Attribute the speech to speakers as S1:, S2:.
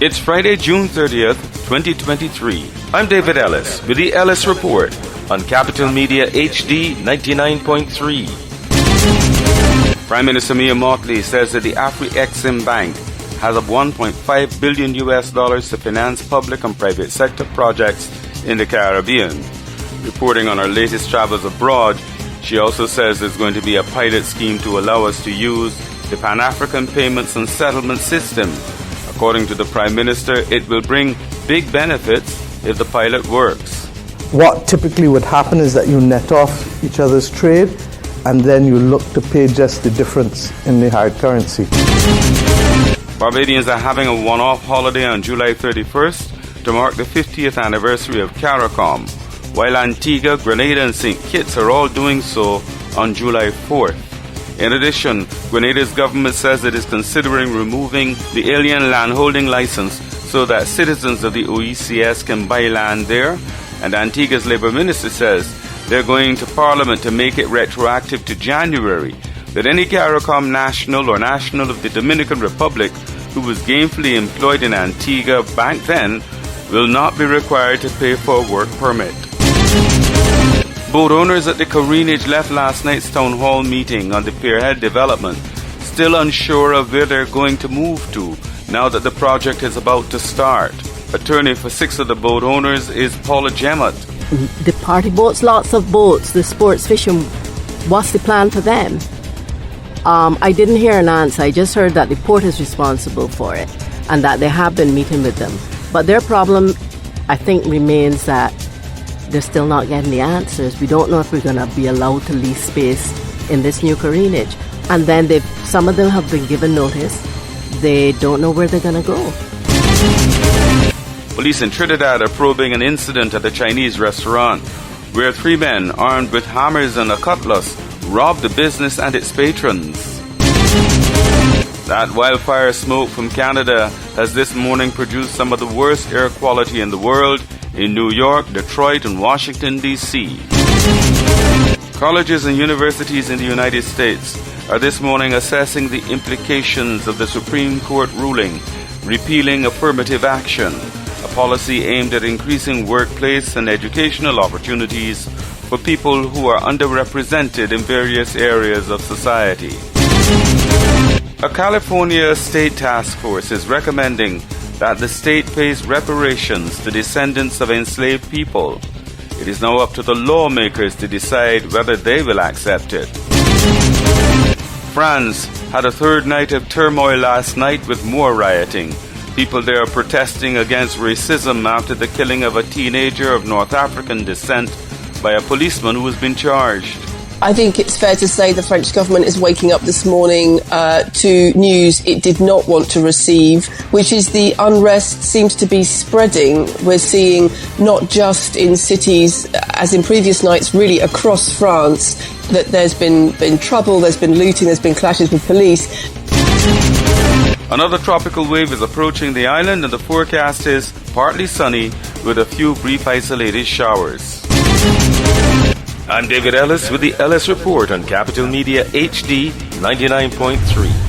S1: It's Friday, June 30th, 2023. I'm David Ellis with the Ellis Report on Capital Media HD 99.3. Prime Minister Mia Mottley says that the Afri-Exim Bank has up $1.5 billion to finance public and private sector projects in the Caribbean. Reporting on her latest travels abroad, she also says there's going to be a pilot scheme to allow us to use the Pan-African Payments and Settlement System. According to the Prime Minister, it will bring big benefits if the pilot works.
S2: What typically would happen is that you net off each other's trade and then you look to pay just the difference in the hard currency.
S1: Barbadians are having a one-off holiday on July 31st to mark the 50th anniversary of CARICOM, while Antigua, Grenada and St. Kitts are all doing so on July 4th. In addition, Grenada's government says it is considering removing the alien landholding license so that citizens of the OECS can buy land there, and Antigua's Labour Minister says they're going to Parliament to make it retroactive to January, that any CARICOM national or national of the Dominican Republic who was gainfully employed in Antigua back then will not be required to pay for a work permit. Boat owners at the Corinage left last night's town hall meeting on the Pierhead development still unsure of where they're going to move to now that the project is about to start. Attorney for 6 of the boat owners is Paula Gemot.
S3: The party boats, lots of boats, the sports fishing, what's the plan for them? I didn't hear an answer. I just heard that the port is responsible for it and that they have been meeting with them. But their problem, I think, remains that they're still not getting the answers. We don't know if we're going to be allowed to lease space in this new Corinage. And then some of them have been given notice. They don't know where they're going to go.
S1: Police in Trinidad are probing an incident at a Chinese restaurant where 3 men armed with hammers and a cutlass robbed the business and its patrons. That wildfire smoke from Canada has this morning produced some of the worst air quality in the world in New York, Detroit, and Washington, D.C. Colleges and universities in the United States are this morning assessing the implications of the Supreme Court ruling repealing affirmative action, a policy aimed at increasing workplace and educational opportunities for people who are underrepresented in various areas of society. A California state task force is recommending that the state pays reparations to descendants of enslaved people. It is now up to the lawmakers to decide whether they will accept it. France had a third night of turmoil last night with more rioting. People there are protesting against racism after the killing of a teenager of North African descent by a policeman who has been charged.
S4: I think it's fair to say the French government is waking up this morning to news it did not want to receive, which is the unrest seems to be spreading. We're seeing not just in cities, as in previous nights, really across France, that there's been trouble, there's been looting, there's been clashes with police.
S1: Another tropical wave is approaching the island and the forecast is partly sunny with a few brief isolated showers. I'm David Ellis with the Ellis Report on Capital Media HD 99.3.